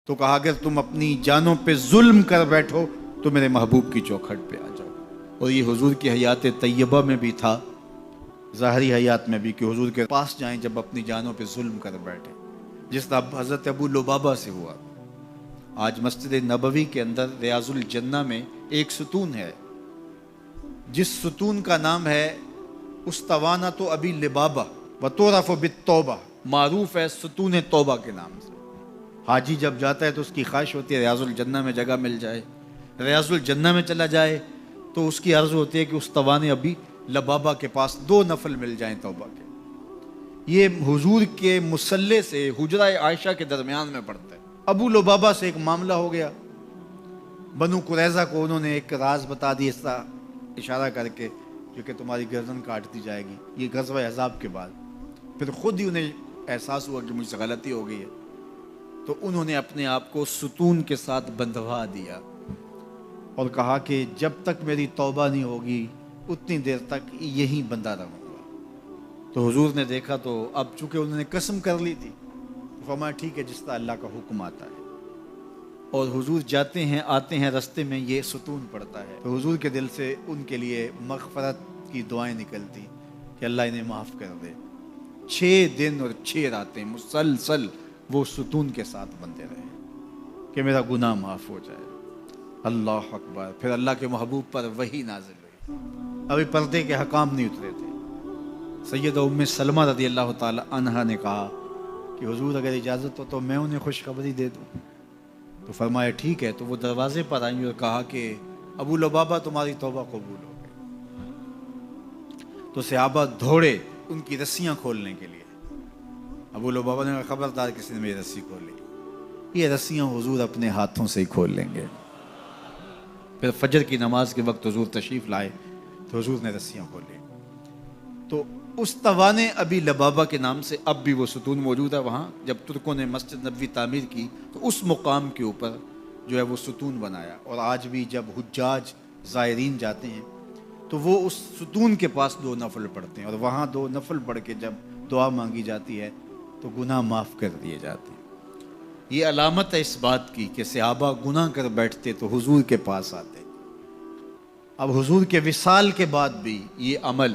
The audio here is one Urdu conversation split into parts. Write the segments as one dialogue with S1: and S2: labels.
S1: تو کہا اگر تم اپنی جانوں پہ ظلم کر بیٹھو تو میرے محبوب کی چوکھٹ پہ آ جاؤ۔ اور یہ حضور کی حیات طیبہ میں بھی تھا، ظاہری حیات میں بھی، کہ حضور کے پاس جائیں جب اپنی جانوں پہ ظلم کر بیٹھے، جس طرح حضرت ابو لبابہ سے ہوا۔ آج مسجد نبوی کے اندر ریاض الجنہ میں ایک ستون ہے، جس ستون کا نام ہے استوانۃ ابی لبابہ وتعرف بالتوبہ، معروف ہے ستون توبہ کے نام سے۔ حاجی جب جاتا ہے تو اس کی خواہش ہوتی ہے ریاض الجنہ میں جگہ مل جائے، ریاض الجنہ میں چلا جائے تو اس کی عرض ہوتی ہے کہ استوان ابی لبابہ کے پاس 2 نفل مل جائیں توبہ کے۔ یہ حضور کے مصلی سے حجرہ عائشہ کے درمیان میں پڑتا ہے۔ ابو لبابہ سے ایک معاملہ ہو گیا، بنو قریظہ کو انہوں نے ایک راز بتا دی، اس طرح اشارہ کر کے جو کہ تمہاری گردن کاٹ دی جائے گی، یہ غزوہ احزاب کے بعد۔ پھر خود ہی انہیں احساس ہوا کہ مجھ سے غلطی ہو گئی ہے، تو انہوں نے اپنے آپ کو ستون کے ساتھ بندھوا دیا اور کہا کہ جب تک میری توبہ نہیں ہوگی اتنی دیر تک یہیں بندہ رہوں گا۔ تو حضور نے دیکھا، تو اب چونکہ انہوں نے قسم کر لی تھی، فرمایا ٹھیک ہے، جس طرح اللہ کا حکم آتا ہے۔ اور حضور جاتے ہیں آتے ہیں، رستے میں یہ ستون پڑتا ہے، تو حضور کے دل سے ان کے لیے مغفرت کی دعائیں نکلتی کہ اللہ انہیں معاف کر دے۔ 6 دن اور 6 راتیں مسلسل وہ ستون کے ساتھ بندے رہے کہ میرا گناہ معاف ہو جائے۔ اللہ اکبر۔ پھر اللہ کے محبوب پر وحی نازل ہوئی، ابھی پردے کے حکام نہیں اترے تھے۔ سیدہ ام سلمہ رضی اللہ تعالی عنہا نے کہا کہ حضور اگر اجازت ہو تو میں انہیں خوشخبری دے دوں۔ تو فرمایا ٹھیک ہے۔ تو وہ دروازے پر آئیں اور کہا کہ ابو لبابہ تمہاری توبہ قبول ہو گئی۔ تو صحابہ دوڑے ان کی رسیاں کھولنے کے لیے۔ ابو لبابہ نے کہا خبردار کسی نے میری رسی کھول لی، یہ رسیاں حضور اپنے ہاتھوں سے ہی کھول لیں گے۔ پھر فجر کی نماز کے وقت حضور تشریف لائے تو حضور نے رسیاں کھولی۔ تو استوان ابی لبابہ کے نام سے اب بھی وہ ستون موجود ہے وہاں۔ جب ترکوں نے مسجد نبوی تعمیر کی تو اس مقام کے اوپر جو ہے وہ ستون بنایا، اور آج بھی جب حجاج زائرین جاتے ہیں تو وہ اس ستون کے پاس 2 نفل پڑھتے ہیں، اور وہاں 2 نفل پڑھ کے جب دعا مانگی جاتی ہے تو گناہ معاف کر دیے جاتے ہیں۔ یہ علامت ہے اس بات کی کہ صحابہ گناہ کر بیٹھتے تو حضور کے پاس آتے۔ اب حضور کے وصال کے بعد بھی یہ عمل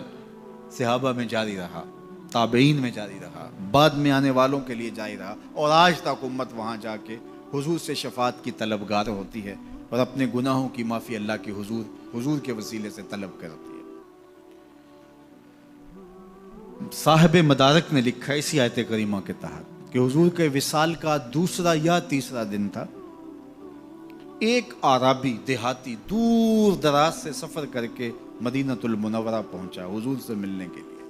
S1: صحابہ میں جاری رہا، تابعین میں جاری رہا، بعد میں آنے والوں کے لیے جاری رہا، اور آج تک امت وہاں جا کے حضور سے شفاعت کی طلبگار ہوتی ہے اور اپنے گناہوں کی معافی اللہ کے حضور کے وسیلے سے طلب کرتی ہے۔ صاحب مدارک نے لکھا اسی آیت کریمہ کے تحت کہ حضور کے وصال کا 2 یا 3 دن تھا، ایک عربی دیہاتی دور دراز سے سفر کر کے مدینۃ المنورہ پہنچا حضور سے ملنے کے لیے۔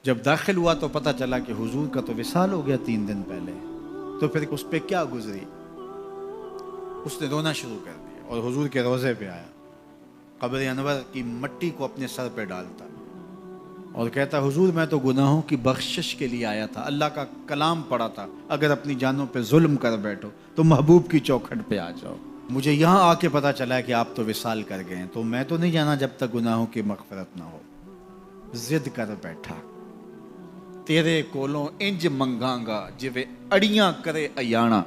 S1: جب داخل ہوا تو پتہ چلا کہ حضور کا تو وصال ہو گیا 3 دن پہلے، تو پھر اس پہ کیا گزری؟ اس نے رونا شروع کر دیا اور حضور کے روضے پہ آیا، قبر انور کی مٹی کو اپنے سر پہ ڈالتا اور کہتا حضور میں تو گناہوں کی بخشش کے لیے آیا تھا، اللہ کا کلام پڑھا تھا اگر اپنی جانوں پہ ظلم کر بیٹھو تو محبوب کی چوکھٹ پہ آ جاؤ۔ مجھے یہاں آ کے پتہ چلا ہے کہ آپ تو وصال کر گئے ہیں، تو میں تو نہیں جانا جب تک گناہوں کی مغفرت نہ ہو۔ ضد کر بیٹھا، تیرے کولوں انج منگاں گا جویں اڑیاں کرے ایانا۔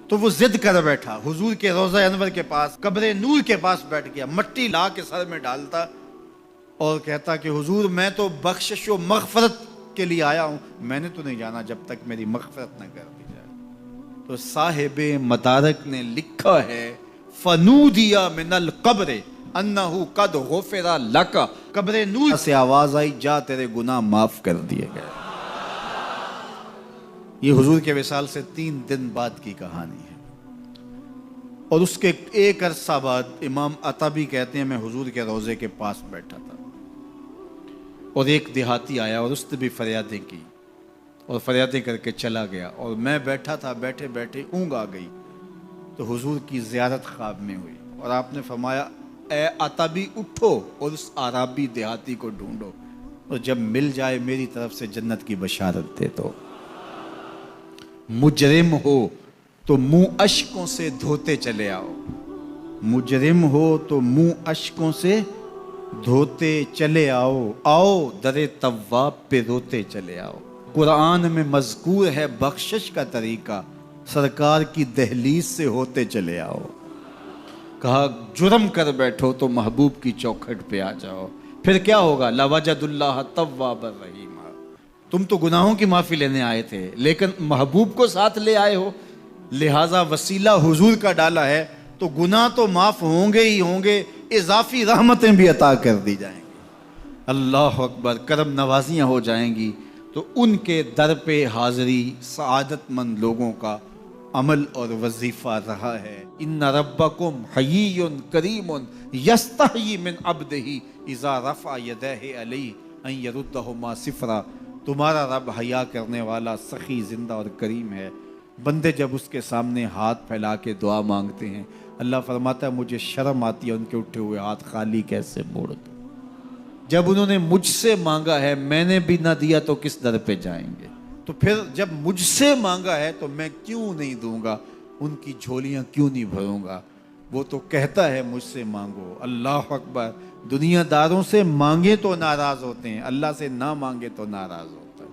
S1: تو وہ ضد کر بیٹھا، حضور کے روضہ انور کے پاس قبر نور کے پاس بیٹھ گیا، مٹی لا کے سر میں ڈالتا اور کہتا کہ حضور میں تو بخشش و مغفرت کے لیے آیا ہوں، میں نے تو نہیں جانا جب تک میری مغفرت نہ کر دی جائے۔ تو صاحب مدارک نے لکھا ہے فنودی من القبر انہ قد غفر لک، قبر نور سے آواز آئی جا تیرے گناہ معاف کر دیے گئے۔ یہ حضور کے وصال سے 3 دن بعد کی کہانی ہے، اور اس کے ایک عرصہ بعد امام عطبی کہتے ہیں میں حضور کے روضے کے پاس بیٹھا تھا اور ایک دیہاتی آیا اور اس نے بھی فریادیں کی اور فریادیں کر کے چلا گیا، اور میں بیٹھا تھا، بیٹھے بیٹھے اونگ آ گئی تو حضور کی زیارت خواب میں ہوئی، اور آپ نے فرمایا اے عطبی اٹھو اور اس عربی دیہاتی کو ڈھونڈو، اور جب مل جائے میری طرف سے جنت کی بشارت دے دو۔ مجرم ہو تو منہ اشکوں سے دھوتے چلے آؤ، مجرم ہو تو منہ اشکوں سے دھوتے چلے آؤ، آؤ در تواب پہ روتے چلے آؤ۔ قرآن میں مذکور ہے بخشش کا طریقہ، سرکار کی دہلیز سے ہوتے چلے آؤ. کہا جرم کر بیٹھو تو محبوب کی چوکھٹ پہ آ جاؤ. پھر کیا ہوگا؟ لَوَجَدُ اللَّهَ تَوَّابًا رَحِيمًا. تم تو گناہوں کی معافی لینے آئے تھے لیکن محبوب کو ساتھ لے آئے ہو، لہٰذا وسیلہ حضور کا ڈالا ہے تو گناہ تو معاف ہوں گے ہی ہوں گے، اضافی رحمتیں بھی عطا کر دی جائیں گی. اللہ اکبر. کرم نوازیاں ہو جائیں گی تو ان کے در پہ حاضری سعادت مند لوگوں کا عمل اور وظیفہ رہا ہے. ان ربکم حیی کریم یستحیی من عبدہ اذا رفع یدیہ علیہ ان یردہما صفرا. تمہارا رب حیا کرنے والا، سخی، زندہ اور کریم ہے. بندے جب اس کے سامنے ہاتھ پھیلا کے دعا مانگتے ہیں، اللہ فرماتا ہے مجھے شرم آتی ہے ان کے اٹھے ہوئے ہاتھ خالی کیسے موڑ دوں. جب انہوں نے مجھ سے مانگا ہے میں نے بھی نہ دیا تو کس در پہ جائیں گے؟ تو پھر جب مجھ سے مانگا ہے تو میں کیوں نہیں دوں گا؟ ان کی جھولیاں کیوں نہیں بھروں گا؟ وہ تو کہتا ہے مجھ سے مانگو. اللہ اکبر. دنیا داروں سے مانگے تو ناراض ہوتے ہیں، اللہ سے نہ مانگے تو ناراض ہوتا ہے.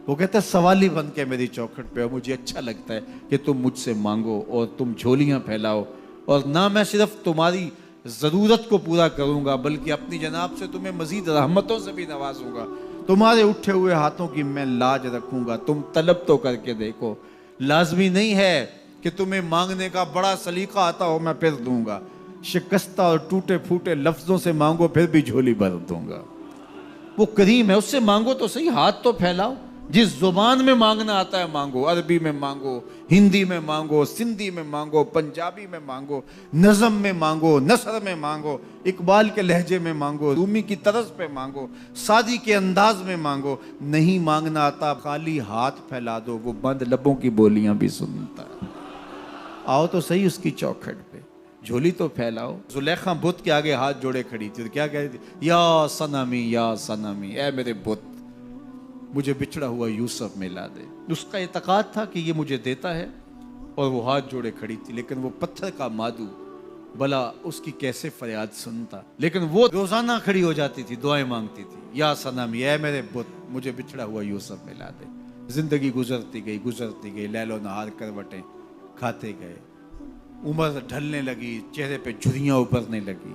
S1: وہ کہتا ہے سوالی بن کے میری چوکھٹ پہ ہو، مجھے اچھا لگتا ہے کہ تم مجھ سے مانگو اور تم جھولیاں پھیلاؤ، اور نہ میں صرف تمہاری ضرورت کو پورا کروں گا بلکہ اپنی جناب سے تمہیں مزید رحمتوں سے بھی نوازوں گا. تمہارے اٹھے ہوئے ہاتھوں کی میں لاج رکھوں گا. تم طلب تو کر کے دیکھو. لازمی نہیں ہے کہ تمہیں مانگنے کا بڑا سلیقہ آتا ہو میں پھر دوں گا. شکستہ اور ٹوٹے پھوٹے لفظوں سے مانگو پھر بھی جھولی بھر دوں گا. وہ کریم ہے، اس سے مانگو تو صحیح، ہاتھ تو پھیلاؤ. جس زبان میں مانگنا آتا ہے مانگو. عربی میں مانگو، ہندی میں مانگو، سندھی میں مانگو، پنجابی میں مانگو، نظم میں مانگو، نثر میں مانگو، اقبال کے لہجے میں مانگو، رومی کی طرز پہ مانگو، سادی کے انداز میں مانگو. نہیں مانگنا آتا خالی ہاتھ پھیلا دو، وہ بند لبوں کی بولیاں بھی سنتا ہے. آؤ تو صحیح اس کی چوکھٹ پہ، جھولی تو پھیلاؤ. زلیخا بت کے آگے ہاتھ جوڑے کھڑی تھی تو کیا کہہ رہی تھی؟ یا صنمی یا صنمی، اے میرے بت مجھے بچھڑا ہوا یوسف ملا دے. اس کا اعتقاد تھا کہ یہ مجھے دیتا ہے اور وہ ہاتھ جوڑے کھڑی تھی. لیکن وہ پتھر کا مادو بلا اس کی کیسے فریاد سنتا. لیکن وہ روزانہ کھڑی ہو جاتی تھی، دعائیں مانگتی تھی. یا صنمی، اے میرے بت مجھے بچھڑا ہوا یوسف ملا دے. زندگی گزرتی گئی، لیل و نہار کروٹیں کھاتے گئے. عمر ڈھلنے لگی، چہرے پہ جھریاں ابھرنے لگی.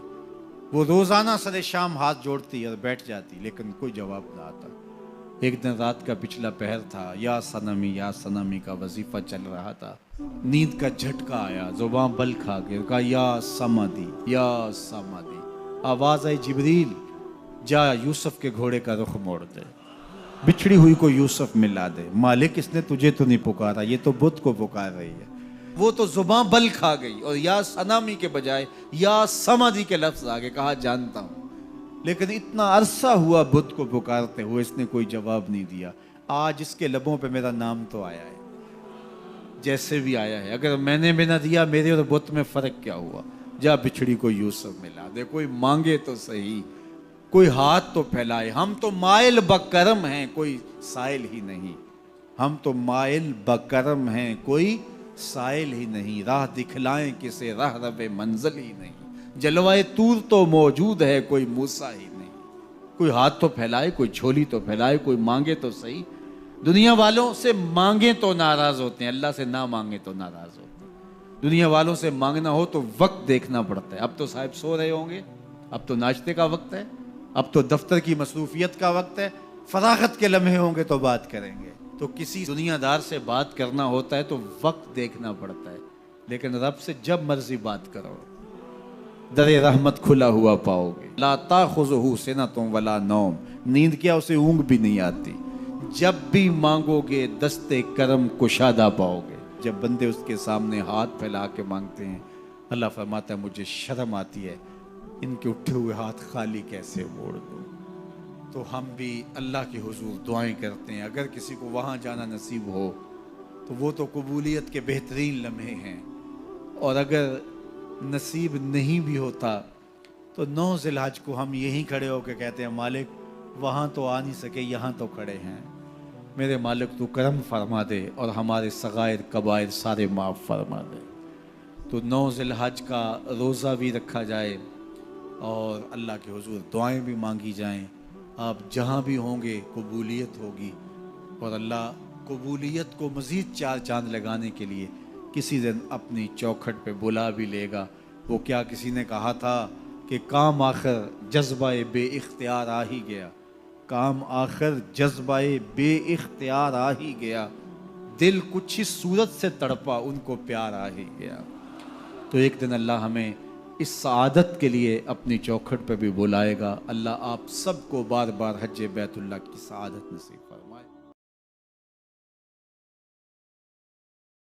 S1: وہ روزانہ سر شام ہاتھ جوڑتی اور بیٹھ جاتی لیکن کوئی جواب نہ آتا. ایک دن رات کا پچھلا پہر تھا. یا صنمی کا وظیفہ چل رہا تھا. نیند کا جھٹکا آیا، زباں بل کھا گیا. کہا یا سمادی یا سمادی. آواز آئی جبریل جا یوسف کے گھوڑے کا رخ موڑ دے، بچھڑی ہوئی کو یوسف ملا دے. مالک اس نے تجھے تو نہیں پکارا، یہ تو بت کو پکار رہی ہے. وہ تو زباں بل کھا گئی اور یا صنمی کے بجائے یا سمادی کے لفظ آگے. کہا جانتا ہوں، لیکن اتنا عرصہ ہوا بت کو پکارتے ہوئے اس نے کوئی جواب نہیں دیا. آج اس کے لبوں پہ میرا نام تو آیا ہے، جیسے بھی آیا ہے. اگر میں نے بھی نہ دیا میرے اور بت میں فرق کیا ہوا؟ جا بچھڑی کو یوسف ملا دے. کوئی مانگے تو صحیح، کوئی ہاتھ تو پھیلائے. ہم تو مائل بکرم ہیں، کوئی سائل ہی نہیں. ہم تو مائل بکرم ہیں، کوئی سائل ہی نہیں. راہ دکھلائیں کسے، راہ رب منزل ہی نہیں. جلوائے طور تو موجود ہے، کوئی موسیٰ ہی نہیں. کوئی ہاتھ تو پھیلائے، کوئی جھولی تو پھیلائے، کوئی مانگے تو صحیح. دنیا والوں سے مانگیں تو ناراض ہوتے ہیں، اللہ سے نہ مانگیں تو ناراض ہوتے ہیں. دنیا والوں سے مانگنا ہو تو وقت دیکھنا پڑتا ہے. اب تو صاحب سو رہے ہوں گے، اب تو ناشتے کا وقت ہے، اب تو دفتر کی مصروفیت کا وقت ہے، فراغت کے لمحے ہوں گے تو بات کریں گے. تو کسی دنیا دار سے بات کرنا ہوتا ہے تو وقت دیکھنا پڑتا ہے. لیکن رب سے جب مرضی بات کرو در رحمت کھلا ہوا پاؤ گے. لا تاخذہ سنۃ ولا نوم، نیند کیا اسے اونگ بھی نہیں آتی. جب بھی مانگو گے دستے کرم کشادہ پاؤ گے. جب بندے اس کے سامنے ہاتھ پھیلا کے مانگتے ہیں اللہ فرماتا ہے مجھے شرم آتی ہے ان کے اٹھے ہوئے ہاتھ خالی کیسے موڑ دوں. تو ہم بھی اللہ کے حضور دعائیں کرتے ہیں. اگر کسی کو وہاں جانا نصیب ہو تو وہ تو قبولیت کے بہترین لمحے ہیں، اور اگر نصیب نہیں بھی ہوتا تو 9 ذی الحج کو ہم یہیں کھڑے ہو کے کہتے ہیں مالک وہاں تو آ نہیں سکے، یہاں تو کھڑے ہیں. میرے مالک تو کرم فرما دے اور ہمارے صغائر کبائر سارے معاف فرما دے. تو 9 ذی الحج کا روزہ بھی رکھا جائے اور اللہ کے حضور دعائیں بھی مانگی جائیں. آپ جہاں بھی ہوں گے قبولیت ہوگی، اور اللہ قبولیت کو مزید 4 چاند لگانے کے لیے کسی دن اپنی چوکھٹ پہ بلا بھی لے گا۔ وہ کیا کسی نے کہا تھا کہ کام آخر جذبہ بے اختیار آ ہی گیا، کام آخر جذبہ بے اختیار آ ہی گیا، دل کچھ ہی صورت سے تڑپا ان کو پیار آ ہی گیا۔ تو ایک دن اللہ ہمیں اس سعادت کے لیے اپنی چوکھٹ پہ بھی بلائے گا۔ اللہ آپ سب کو بار بار حج بیت اللہ کی سعادت نصیب فرمائے۔